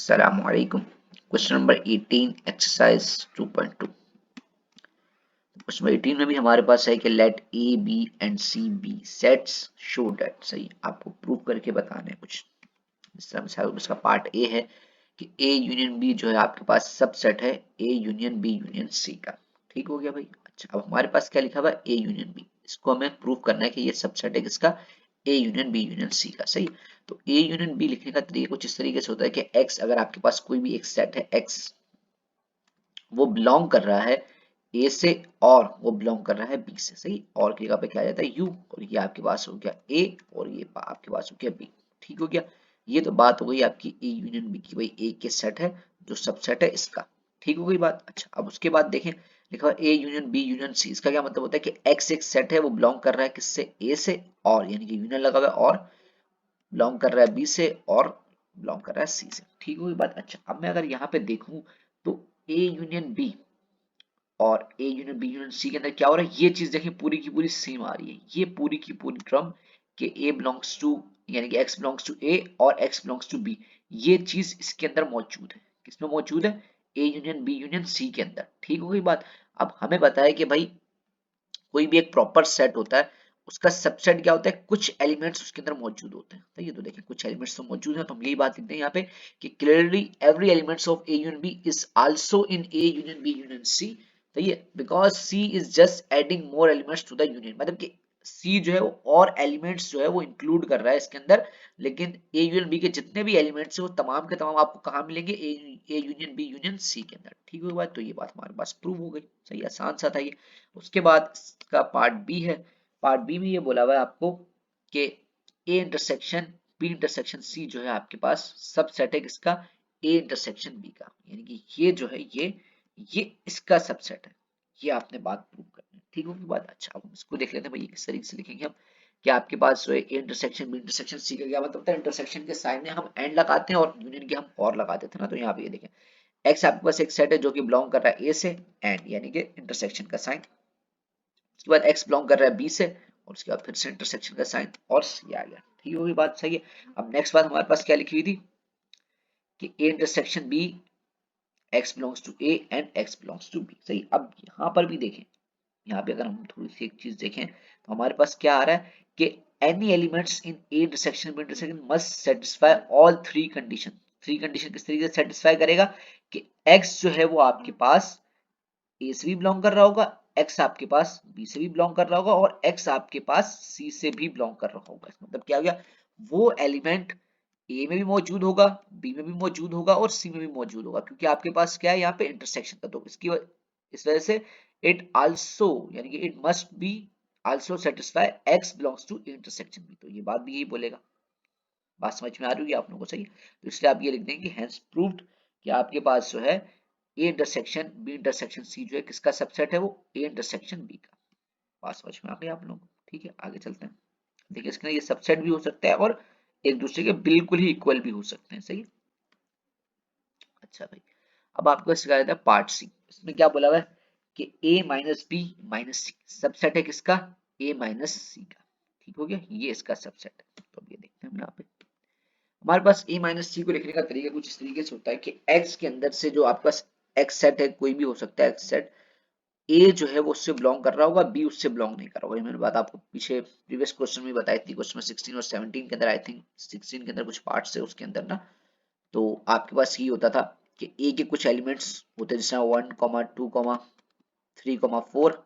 Assalamualaikum. Question number 18 exercise 2.2। क्वेश्चन number 18 में भी हमारे पास है कि let A B and C be sets show that. सही, आपको प्रूव करके बताना है कुछ इस तरह। मिसाल इसका पार्ट ए है कि ए यूनियन बी जो है आपके पास सबसेट है A union B union C का। ठीक हो गया भाई। अच्छा, अब हमारे पास क्या लिखा हुआ है ए यूनियन बी, इसको हमें प्रूव करना है कि ये सबसेट है किसका, A union B union C का। सही, तो ए यूनियन बी लिखने का तरीका कुछ इस तरीके से होता है कि एक्स, अगर आपके पास कोई भी एक सेट है एक्स, वो बिलोंग कर रहा है ए से और वो बिलोंग कर रहा है बी से। सही, और की जगह पे क्या आ जाता है यू, और ये आपके पास हो गया ए और ये आपके पास हो गया बी। ठीक हो गया। ये तो बात हो गई आपकी ए यूनियन बी की, भाई ए के सेट है जो सबसेट है इसका। ठीक हो गई बात। अच्छा, अब उसके बाद देखें लिखा हुआ A union B union C. इसका क्या मतलब होता है कि एक्स एक सेट है वो बिलोंग कर रहा है किससे, ए से, और यानी कि यूनियन लगा हुआ है और बिलोंग कर रहा है बी से और बिलोंग कर रहा है सी से। ठीक हो गई बात। अच्छा, अब मैं अगर यहाँ पे देखूं तो ए यूनियन बी और A union B union C के अंदर क्या हो रहा है, ये चीज देखें पूरी की पूरी सेम आ रही है। ये पूरी की पूरी टर्म के ए बिलोंग्स टू, यानी कि एक्स बिलोंग्स टू ए और एक्स बिलोंग्स टू बी, ये चीज इसके अंदर मौजूद है। किसमें मौजूद है, A union B union C के अंदर। ठीक हो गई बात। अब हमें बताया कि भाई कोई भी एक प्रॉपर सेट होता है, उसका सबसेट क्या होता है, कुछ एलिमेंट्स उसके अंदर मौजूद होते हैं। तो ये तो देखिए कुछ एलिमेंट्स तो मौजूद हैं, तो हम यही बात लिखते हैं यहाँ पे कि clearly every elements of A union B is also in A union B union C. तो ये because C is just adding more elements to the union, मतलब कि सी जो है वो और एलिमेंट्स जो है वो इंक्लूड कर रहा है इसके अंदर, लेकिन ए यूनियन बी के जितने भी एलिमेंट्स है वो तमाम के तमाम आपको कहाँ मिलेंगे, A union B union C के अंदर। ठीक है बात, तो ये बात हमारे पास प्रूव हो गई। सही, आसान सा था ये। उसके बाद का पार्ट बी है। पार्ट बी में ये बोला हुआ है आपको कि A intersection B intersection C जो है आपके पास सबसेट है किसका, ए इंटरसेक्शन बी का, यानी कि ये जो है ये इसका सबसेट है। ये आपने बात प्रूव करनी है। ठीक होगी बात। अच्छा, अब इसको देख लेते हैं भाई किस तरीके से लिखेंगे हम कि आपके पास जो है A intersection B intersection C का क्या मतलब होता है, इंटरसेक्शन के साइन में हम एंड लगाते हैं और यूनियन के हम और लगाते थे ना। तो यहाँ पे ये देखें एक्स आपके पास एक सेट है जो कि बिलोंग कर रहा है ए से, एंड यानी कि इंटरसेक्शन का साइन। उसके बाद x बिलोंग कर रहा है b से, और उसके बाद फिर से इंटरसेक्शन का साइन और c आ गया। ठीक होगी बात। सही है। अब नेक्स्ट बात हमारे पास क्या लिखी हुई थी कि a intersection b x belongs to a and x belongs to b। सही, अब यहाँ पर भी देखें, यहाँ पे अगर हम थोड़ी सी एक चीज देखें तो हमारे पास क्या आ रहा है कि any elements in a intersection b intersection must satisfy all three condition. Three condition किस तरीके से सेटिस्फाई करेगा कि x जो है वो आपके पास ए से भी बिलोंग कर रहा होगा, एक्स आपके पास बी से भी बिलोंग कर रहा होगा और एक्स आपके पास सी से भी बिलोंग कर रहा होगा। इसका मतलब क्या हो गया, वो एलिमेंट ए में भी मौजूद होगा, बी में भी मौजूद होगा और सी में भी मौजूद होगा, क्योंकि आपके पास क्या है यहाँ पे इंटरसेक्शन का। तो इस वजह से इट आल्सो, यानी कि it must be also satisfy X belongs to intersection B. तो ये बात भी यही बोलेगा। बात समझ में आ रही होगी आप लोगों को। सही, तो इसलिए आप ये लिख देंगे हैंस प्रूव्ड कि आपके पास जो है A intersection B intersection C जो है किसका सबसेट है, वो ए इंटरसेक्शन बी का। बात समझ में आ गई आप लोगों को। ठीक है, आगे चलते हैं। देखिए इसके ये सबसेट भी हो सकता है और एक दूसरे के बिल्कुल ही इक्वल भी हो सकते हैं। सही। अच्छा भाई, अब आपको सिखाया जाता है पार्ट सी। इसमें क्या बोला हुआ है कि ए माइनस बी माइनस सी सबसेट है किसका, ए माइनस सी का। ठीक हो गया, ये इसका सबसेट है। तो अब ये देखते हैं हम यहाँ पे हमारे पास a माइनस सी को लिखने का तरीका कुछ इस तरीके से होता है कि x के अंदर से जो आपका x सेट है, कोई भी हो सकता है x सेट, a जो है वो उससे बिलोंग कर रहा होगा, b उससे बिलोंग नहीं कर रहा होगा। ये मैंने बात आपको पीछे प्रीवियस क्वेश्चन में बताई थी। क्वेश्चन में 16 और 17 के अंदर, आई थिंक 16 के अंदर कुछ पार्ट्स है उसके अंदर ना, तो आपके पास ये होता था कि a के कुछ एलिमेंट्स होते हैं जैसे 1, 2, 3, 4,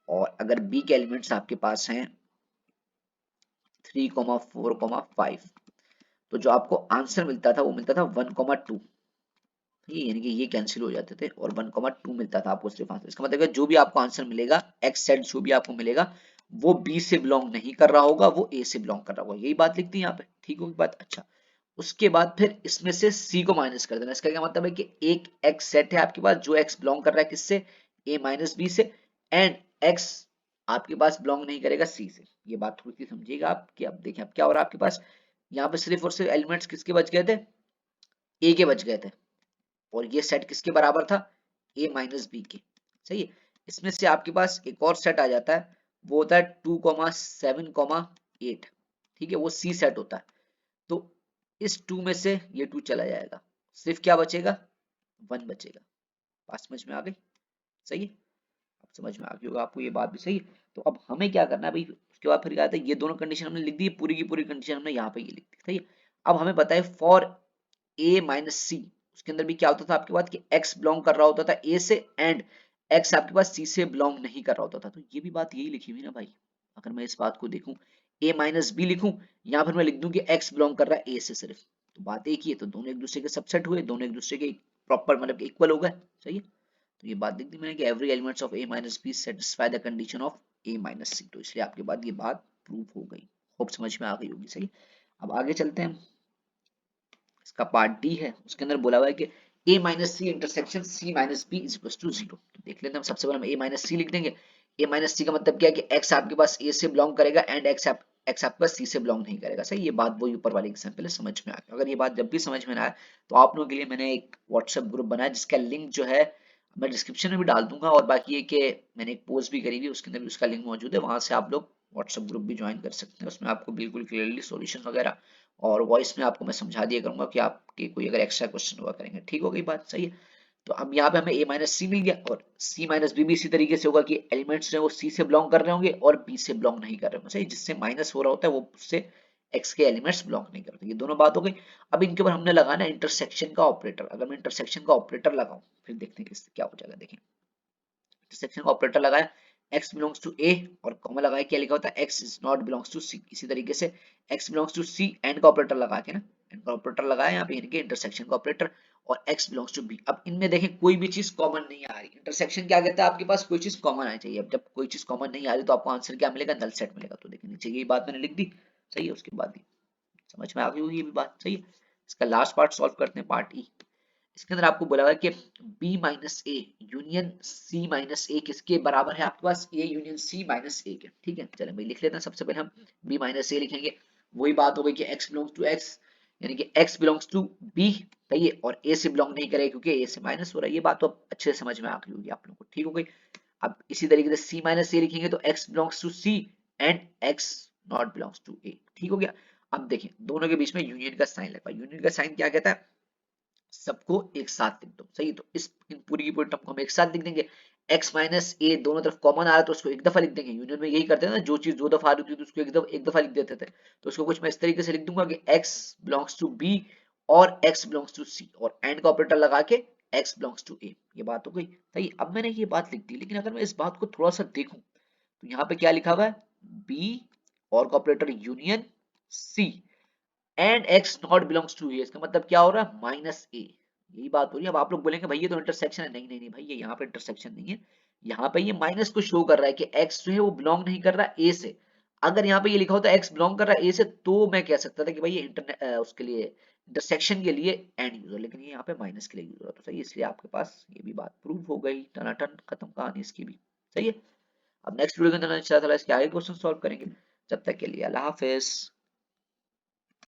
और अगर b के एलिमेंट्स आपके पास हैं 3, 4, 5, तो जो आपको आंसर मिलता था वो मिलता था 1, 2। ये यानी कि ये कैंसिल हो जाते थे और 1, 2 मिलता था आपको सिर्फ आंसर। इसका मतलब है जो भी आपको आंसर मिलेगा एक्स सेट जो भी आपको मिलेगा वो बी से बिलोंग नहीं कर रहा होगा, वो ए से बिलोंग कर रहा होगा। यही बात लिखती है यहाँ पे। ठीक होगी बात। अच्छा, उसके बाद फिर इसमें से सी को माइनस कर देना। इसका क्या मतलब है कि एक एक्स सेट है आपके पास जो एक्स बिलोंग कर रहा है किससे, ए माइनस बी से, एंड एक्स आपके पास बिलोंग नहीं करेगा सी से। ये बात थोड़ी सी समझिएगा आप कि अब देखिए अब क्या हो रहा है आपके पास, यहाँ पे सिर्फ और सिर्फ एलिमेंट्स किसके बच गए थे, ए के बच गए थे, और ये सेट किसके बराबर था, a माइनस बी के। सही है। इसमें से आपके पास एक और सेट आ जाता है, वो होता है 2, 7, 8। ठीक है, वो सी सेट होता है। तो इस 2 में से ये 2 चला जाएगा सिर्फ क्या बचेगा, 1 बचेगा। बात समझ में आ गई? सही है, अब समझ में आ गई होगा आपको ये बात भी। सही है, तो अब हमें क्या करना है भाई, उसके बाद फिर क्या आता है, ये दोनों कंडीशन हमने लिख दी, पूरी की पूरी कंडीशन हमने यहाँ पे ये लिख दी। सही है, अब हमें पता है फॉर a माइनस सी, उसके अंदर भी क्या होता था आपके पास कि x बिलोंग कर रहा होता था a से, एंड x आपके पास c से बिलोंग नहीं कर रहा होता था। तो ये भी बात यही लिखी हुई ना भाई, अगर मैं इस बात को देखूं a माइनस बी लिखूं, या फिर मैं लिख दूं कि x बिलोंग कर रहा है a से सिर्फ, तो बात एक ही है, तो दोनों एक दूसरे के सबसेट हुए, दोनों एक दूसरे के प्रॉपर मतलब इक्वल हो गए। सही है, तो ये बात लिख दी मैंने कि every elements of a minus B satisfy the condition of a minus C, तो इसलिए आपके बाद ये बात प्रूव हो गई। होप समझ में आ गई होगी। सही, अब आगे चलते हैं, इसका पार्ट डी है, उसके अंदर बोला हुआ है कि a minus C intersection c minus B is equal to 0। तो देख लेते हैं, हम सबसे पहले हम a माइनस सी लिख देंगे। a माइनस सी का मतलब क्या है कि x आपके पास a से बिलोंग करेगा एंड x आपके पास c से बिलोंग नहीं करेगा। सही, ये बात वही ऊपर वाली एग्जांपल है, समझ में आ गया। अगर ये बात जब भी समझ में ना आए तो आप लोगों के लिए मैंने एक व्हाट्सएप ग्रुप बनाया जिसका लिंक जो है मैं डिस्क्रिप्शन में भी डाल दूंगा, और बाकी ये कि मैंने एक पोस्ट भी करी हुई है उसके अंदर भी उसका लिंक मौजूद है, वहां से आप लोग व्हाट्सएप ग्रुप भी ज्वाइन कर सकते हैं। उसमें आपको बिल्कुल क्लियरली सॉल्यूशन वगैरह और वॉइस में आपको मैं समझा दिया करूंगा कि आपके कोई अगर एक्स्ट्रा क्वेश्चन हुआ करेंगे। ठीक हो गई बात? सही है, तो अब यहाँ पे हमें a माइनस सी मिल गया, और c माइनस बी भी इसी तरीके से होगा कि एलिमेंट्स जो है वो c से बिलोंग कर रहे होंगे और b से बिलोंग नहीं कर रहे होंगे। सही, जिससे माइनस हो रहा होता है वो उससे x के एलिमेंट्स बिलोंग नहीं करते। ये दोनों बात हो गई। अब इनके ऊपर हमने लगाना है इंटरसेक्शन का ऑपरेटर। अगर मैं इंटरसेक्शन का ऑपरेटर लगाऊं फिर देखते हैं किससे क्या हो जाएगा। देखें, इंटरसेक्शन का ऑपरेटर लगाया, x बिलोंग्स टू a और कॉमा लगाया, क्या लिखा होता है x is not belongs to c। इसी तरीके से x belongs to c and का ऑपरेटर लगा के ना, एंड का ऑपरेटर लगाया यहाँ पे यानी कि इंटरसेक्शन का ऑपरेटर, और x बिलोंग्स टू b। अब इनमें देखें कोई भी चीज कॉमन नहीं आ रही। इंटरसेक्शन क्या कहता है, आपके पास कोई चीज कॉमन आनी चाहिए। अब जब कोई चीज कॉमन नहीं आ रही तो आपको आंसर क्या मिलेगा, नल सेट मिलेगा। तो देखिए नीचे यही बात मैंने लिख दी। सही है, उसके बाद समझ में आ गई होगी ये भी बात। सही है, इसका लास्ट पार्ट सॉल्व करते हैं, पार्ट ई। इसके अंदर आपको बोला हुआ है कि b minus A union c minus A किसके बराबर है, आपके पास a union c minus A के। ठीक है, चलें भाई लिख लेते हैं। सबसे पहले हम b माइनस ए लिखेंगे, वही बात हो गई कि x बिलोंग्स टू x, यानी कि x बिलोंग्स टू b। सही है, और a से बिलोंग नहीं करेगा क्योंकि a से माइनस हो रहा है। ये बात तो अब अच्छे से समझ में आ गई होगी आप लोगों को। ठीक हो गई। अब इसी तरीके से c माइनस ए लिखेंगे तो x belongs to c and x not belongs to a। ठीक हो गया। अब देखें दोनों के बीच में यूनियन का साइन लगा। यूनियन का साइन क्या कहता है, सबको एक साथ लिख दो। सही, तो इस इन पूरी की पूरी टर्म को हम एक साथ लिख देंगे। x माइनस ए दोनों तरफ कॉमन आ रहा है तो उसको एक दफा लिख देंगे। यूनियन में यही करते हैं ना, जो चीज दो दफा आ रही थी तो उसको एक दफा लिख देते थे। तो उसको कुछ मैं इस तरीके से लिख दूंगा कि x बिलोंग्स टू b और x बिलोंग्स टू c, और एंड का ऑपरेटर लगा के x बिलोंग्स टू a। ये बात हो गई। सही, अब मैंने ये बात लिख दी, लेकिन अगर मैं इस बात को थोड़ा सा देखूं तो यहाँ पे क्या लिखा हुआ है, b और का operator union c and x not belongs to A. इसका मतलब क्या हो रहा है, माइनस ए। यही बात हो रही है। अब आप लोग बोलेंगे भाई ये तो इंटरसेक्शन है। नहीं नहीं नहीं भाई, ये यहाँ पे इंटरसेक्शन नहीं है। यहाँ पे ये माइनस को शो कर रहा है कि x जो है वो बिलोंग नहीं कर रहा ए से। अगर यहाँ पे ये लिखा होता है x बिलोंग कर रहा है ए से तो मैं कह सकता था कि भाई ये उसके लिए इंटरसेक्शन के लिए एंड यूजर, लेकिन ये यहाँ पे माइनस के लिए यूजर। तो सही, इसलिए आपके पास ये भी बात प्रूव हो गई। टनाटन, खत्म कहानी इसकी भी। सही है, अब नेक्स्ट वीडियो के अंदर इंशाल्लाह इसके आगे क्वेश्चन सॉल्व करेंगे। जब तक के लिए अल्लाह हाफिज।